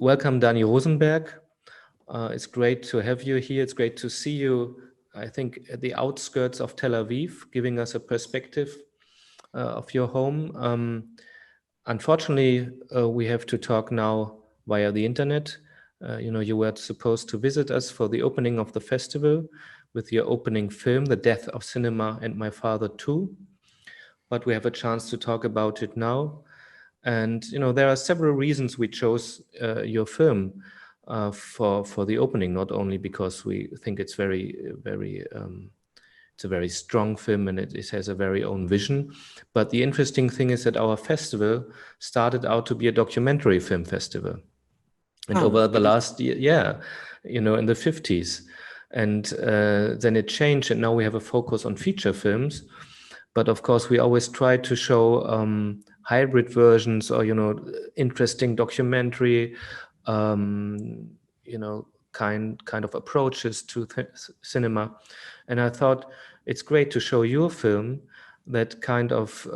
Welcome, Dani Rosenberg. It's great to have you here. It's great to see you, I think, at the outskirts of Tel Aviv, giving us a perspective of your home. Unfortunately, we have to talk now via the internet. You were supposed to visit us for the opening of the festival with your opening film, The Death of Cinema and My Father Too. But we have a chance to talk about it now. And there are several reasons we chose your film for the opening. Not only because we think it's it's a very strong film and it has a very own vision, but the interesting thing is that our festival started out to be a documentary film festival, and over the last year, in the 50s, and then it changed, and now we have a focus on feature films. But of course, we always try to show hybrid versions or interesting documentary, kind of approaches to cinema. And I thought it's great to show your film that kind of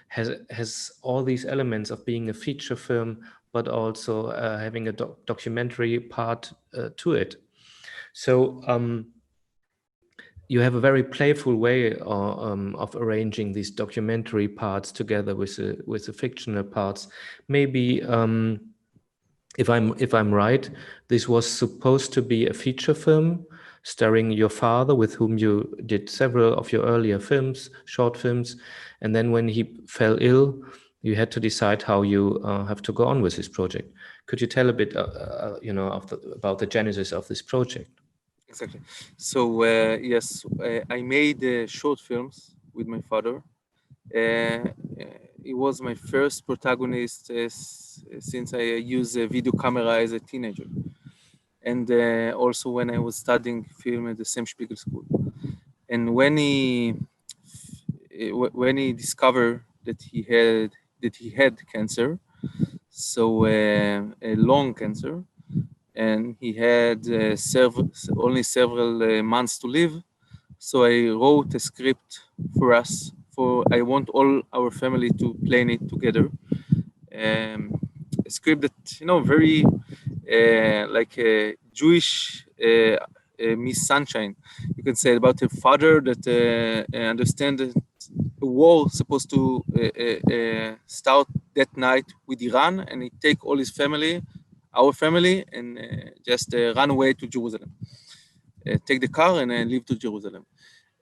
has all these elements of being a feature film, but also having a documentary part to it. So you have a very playful way of arranging these documentary parts together with the fictional parts. Maybe if I'm right, this was supposed to be a feature film starring your father, with whom you did several of your earlier films, short films, and then when he fell ill, you had to decide how you have to go on with this project. Could you tell a bit, about the genesis of this project? Exactly. So yes, I made short films with my father. He was my first protagonist since I used a video camera as a teenager, and also when I was studying film at the same Spiegel School. And when he discovered that he had cancer, so a lung cancer, and he had only several months to live. So I wrote a script for us. I want all our family to plan it together. A script that very like a Jewish Miss Sunshine. You can say about a father that understand that a war supposed to start that night with Iran, and he take all his family, our family, and just run away to Jerusalem. Take the car and leave to Jerusalem.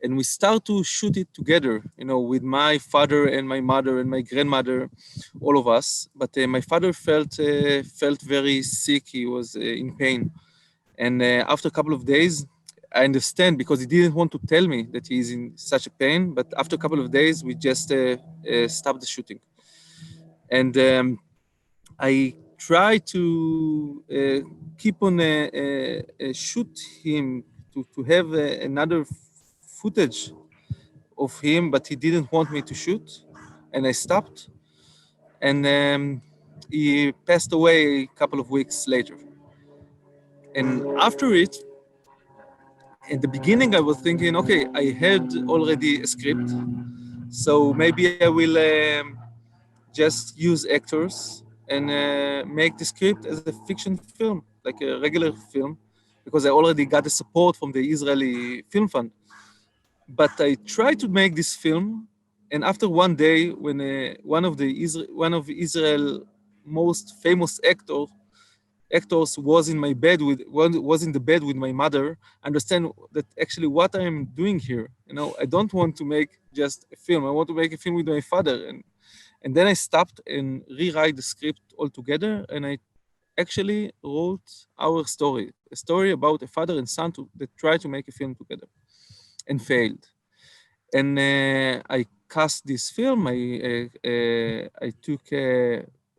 And we start to shoot it together, with my father and my mother and my grandmother, all of us. But my father felt very sick. He was in pain. And after a couple of days, I understand, because he didn't want to tell me that he's in such a pain. But after a couple of days, we just stopped the shooting. And I try to keep on shoot him to have another footage of him, but he didn't want me to shoot, and I stopped. And he passed away a couple of weeks later. And after it, in the beginning, I was thinking, okay, I had already a script, so maybe I will just use actors and make the script as a fiction film, like a regular film, because I already got the support from the Israeli Film Fund. But I tried to make this film, and after one day, when one of Israel's most famous actors was in the bed with my mother, understand that actually what I'm doing here, I don't want to make just a film. I want to make a film with my father, and then I stopped and rewrite the script altogether, and I actually wrote our story, a story about a father and son that try to make a film together and failed. And I cast this film. I took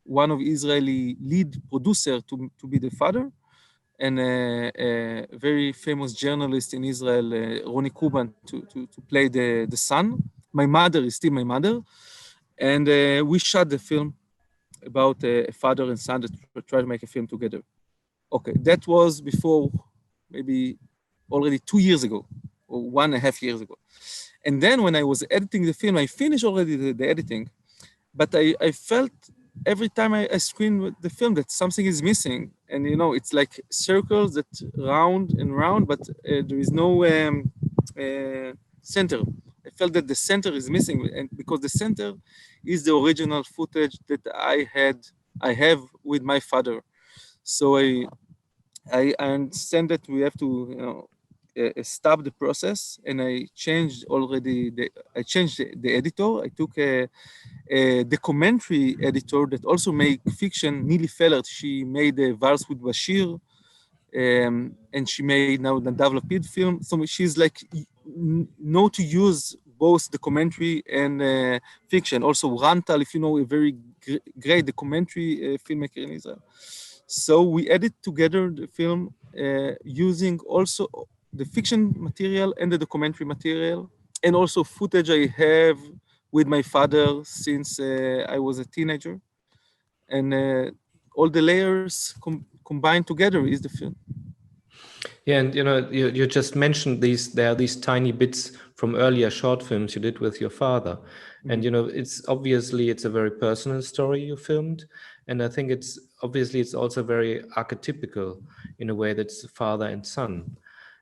one of Israeli lead producer to be the father, and a very famous journalist in Israel, Ronnie Kuban, to play the son. My mother is still my mother. And we shot the film about a father and son that try to make a film together. Okay, that was before, maybe already 2 years ago, or 1.5 years ago. And then when I was editing the film, I finished already the editing, but I felt every time I screen with the film, that something is missing, and it's like circles that round and round, but there is no center. I felt that the center is missing, and because the center is the original footage that I have with my father. So I understand that we have to stop the process, and I changed the editor. I took a documentary editor that also make fiction, Nili Fellert. She made a Vals with Bashir, and she made now the Lapid film. So she's like know to use both documentary and fiction. Also Rantal, if you know, a very great documentary filmmaker in Israel. So we edit together the film using also the fiction material and the documentary material, and also footage I have with my father since I was a teenager. And all the layers combined together is the film. Yeah, and you just mentioned there are these tiny bits from earlier short films you did with your father. And it's obviously it's a very personal story you filmed. And I think it's also very archetypical in a way that's father and son.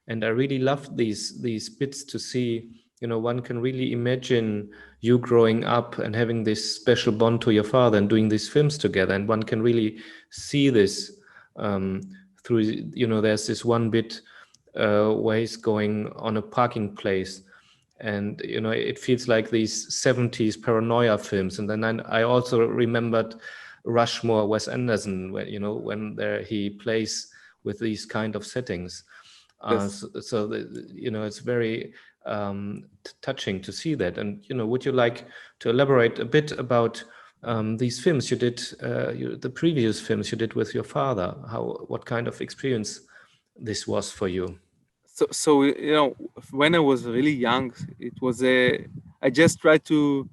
And I really loved these bits to see, one can really imagine you growing up and having this special bond to your father and doing these films together. And one can really see this through, there's this one bit where he's going on a parking place, and it feels like these 70s paranoia films. And then I also remembered Rushmore, Wes Anderson, when he plays with these kind of settings. Yes. So it's very touching to see that. And would you like to elaborate a bit about these films you did, the previous films you did with your father? What kind of experience this was for you? So when I was really young, it was I just tried to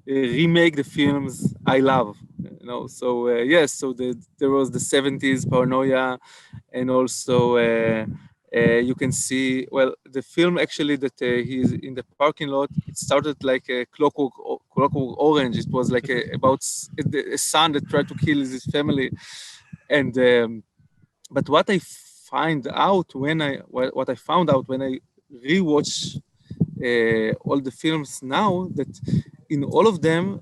remake the films I love. So yes, so there was the 70s paranoia, and also you can see, well, the film actually that he's in the parking lot. It started like a Clockwork Orange. It was like about a son that tried to kill his family, and but what I found out when I rewatch all the films now, that in all of them,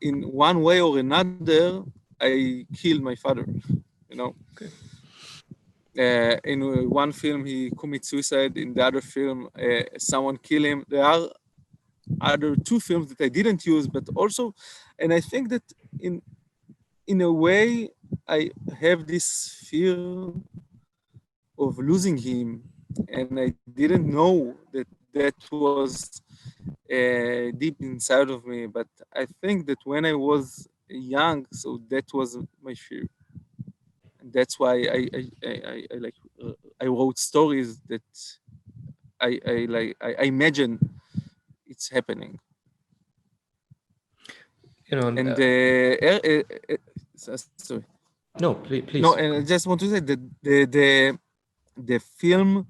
in one way or another, I killed my father. Okay. In one film, he commits suicide. In the other film, someone kill him. There are other two films that I didn't use, but also, and I think that in a way, I have this fear of losing him, and I didn't know that was deep inside of me. But I think that when I was young, so that was my fear. And that's why I like I wrote stories that I imagine it's happening. And sorry. No, please. No, and I just want to say that the film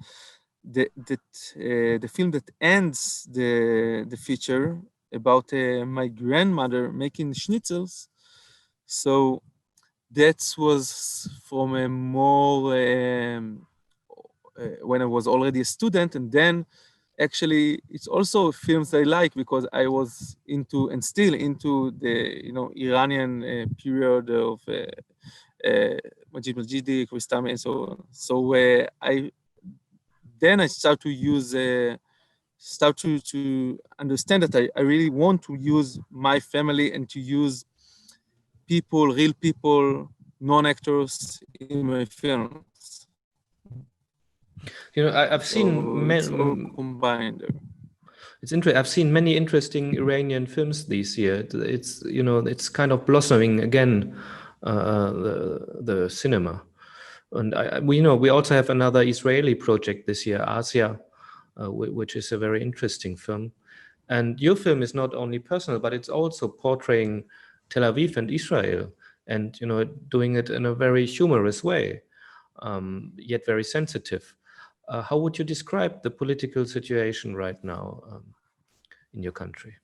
the film that ends the feature about my grandmother making schnitzels. So that was from a more when I was already a student, and then actually it's also films I like because I was into and still into the Iranian period of Majid Majidi, Kristami, and so on. So I start to use start to understand that I really want to use my family and to use people, real people, non-actors in my films. I've seen it's all combined there. It's interesting. I've seen many interesting Iranian films this year. It's kind of blossoming again, the cinema. And we also have another Israeli project this year, Asia, which is a very interesting film. And your film is not only personal, but it's also portraying Tel Aviv and Israel, and doing it in a very humorous way, yet very sensitive. How would you describe the political situation right now in your country?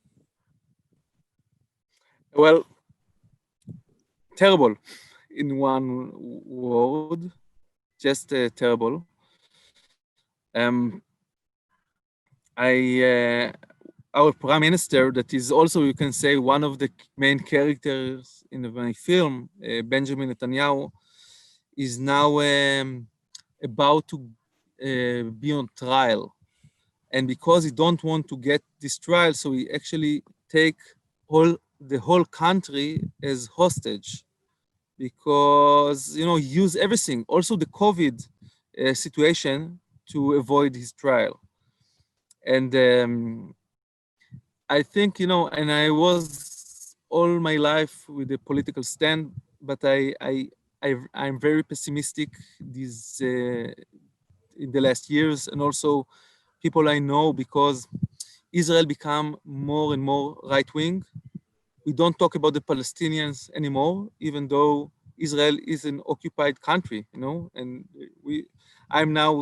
Well, terrible in one word, just terrible. Our prime minister, that is also, you can say, one of the main characters in my film, Benjamin Netanyahu, is now about to be on trial. And because he don't want to get this trial, so he actually take the whole country as hostage, because he use everything, also the COVID situation, to avoid his trial. And I think, and I was all my life with a political stand, but I'm very pessimistic in the last years, and also people I know, because Israel become more and more right-wing. We don't talk about the Palestinians anymore, even though Israel is an occupied country, and I'm now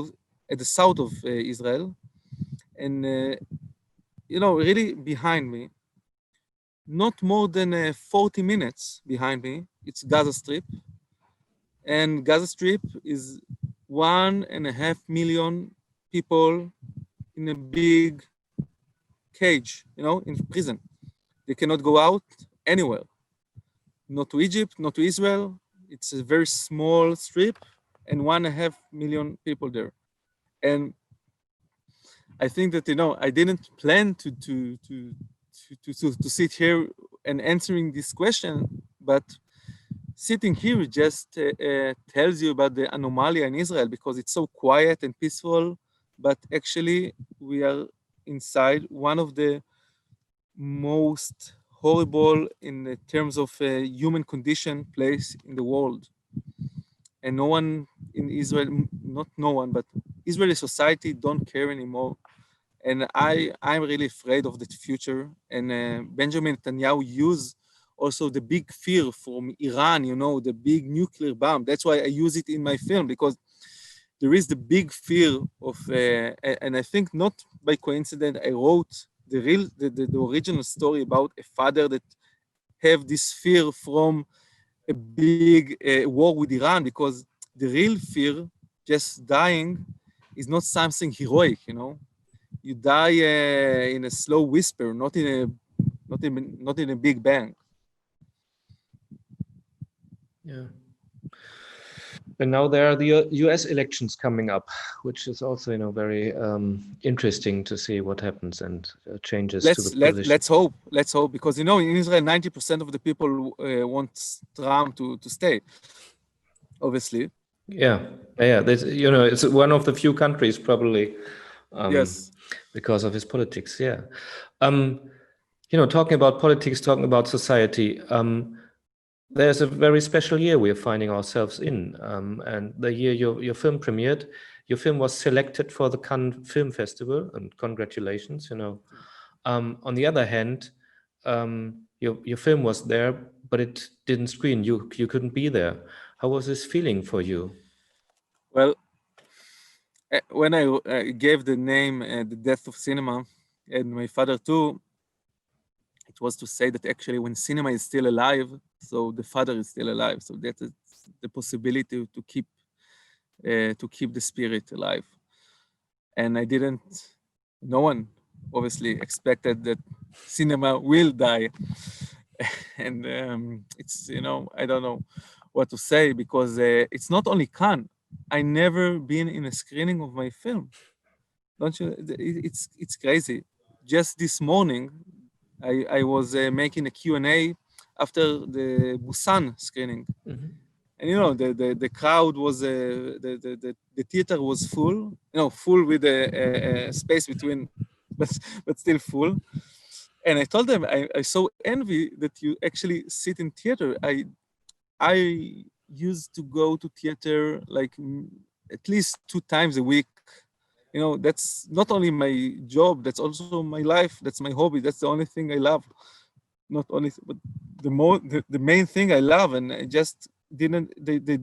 at the south of Israel, and really behind me, not more than 40 minutes behind me, it's Gaza Strip. And Gaza Strip is 1.5 million people in a big cage, in prison. They cannot go out anywhere. Not to Egypt, not to Israel. It's a very small strip and 1.5 million people there. And I think that, I didn't plan to sit here and answering this question, but sitting here just tells you about the anomaly in Israel, because it's so quiet and peaceful, but actually we are inside one of the most horrible in the terms of human condition place in the world. And no one in Israel, not no one, but Israeli society don't care anymore. And I'm really afraid of the future. And Benjamin Netanyahu used also the big fear from Iran, the big nuclear bomb. That's why I use it in my film, because there is the big fear of, and I think not by coincidence, I wrote the original story about a father that have this fear from a big war with Iran, because the real fear, just dying, is not something heroic, You die in a slow whisper, not in a big bang. Yeah. And now there are the US elections coming up, which is also, very interesting to see what happens and changes to the position. Let's hope, because, in Israel, 90% of the people want Trump to stay, obviously. Yeah. This, it's one of the few countries probably, Yes, because of his politics. Yeah. Talking about politics, talking about society, there's a very special year we're finding ourselves in, and the year your film premiered. Your film was selected for the Cannes Film Festival, and congratulations. On the other hand, your film was there, but it didn't screen. You couldn't be there. How was this feeling for you? well, when I gave the name The Death of Cinema, and my father too, it was to say that actually when cinema is still alive, so the father is still alive. So that is the possibility to keep the spirit alive. And no one obviously expected that cinema will die. And it's, I don't know what to say, because it's not only Cannes. I never been in a screening of my film. Don't you? It's crazy. Just this morning, I was making a Q&A after the Busan screening. Mm-hmm. And the crowd was the theater was full, full with a space between, but still full. And I told them I so envy that you actually sit in theater. I used to go to theater like at least 2 times a week. That's not only my job, that's also my life, that's my hobby, that's the only thing I love. Not only, but the main thing I love, and I just they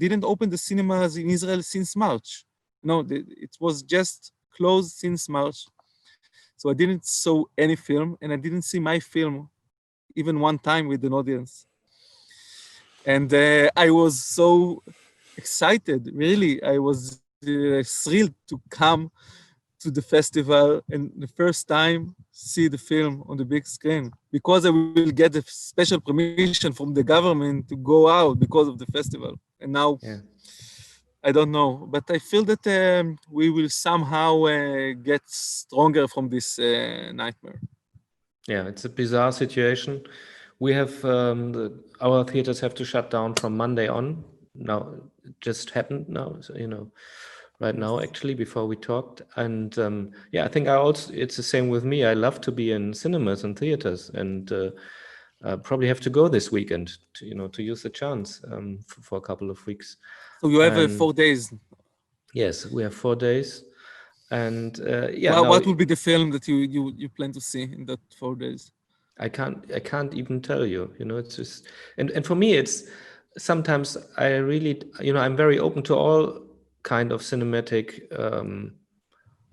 didn't open the cinemas in Israel since March. It was just closed since March. So I didn't saw any film, and I didn't see my film even one time with an audience. And I was so excited, really. I was thrilled to come to the festival and the first time see the film on the big screen, because I will get a special permission from the government to go out because of the festival. And now Yeah. I don't know, but I feel that we will somehow get stronger from this nightmare. Yeah, it's a bizarre situation. We have our theaters have to shut down from Monday on. Now it just happened now, so, right now actually before we talked. And yeah, I think it's the same with me. I love to be in cinemas and theaters, and probably have to go this weekend to use the chance for a couple of weeks. So you have And 4 days. yes, we have 4 days, and yeah, now What will be the film that you plan to see in that 4 days? I can't even tell you. It's just, and for me, it's sometimes I really, I'm very open to all kind of cinematic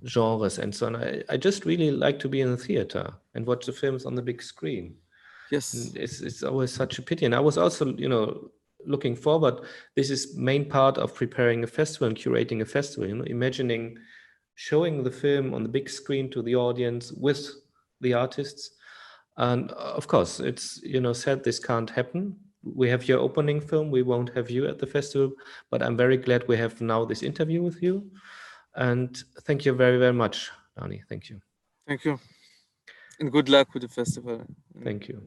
genres and so on. I just really like to be in the theater and watch the films on the big screen. Yes. And it's always such a pity. And I was also, looking forward. This is main part of preparing a festival and curating a festival. Imagining showing the film on the big screen to the audience with the artists. And of course, it's said this can't happen. We have your opening film. We won't have you at the festival, but I'm very glad we have now this interview with you. And thank you very, very much, Dani. Thank you. Thank you. And good luck with the festival. Thank you.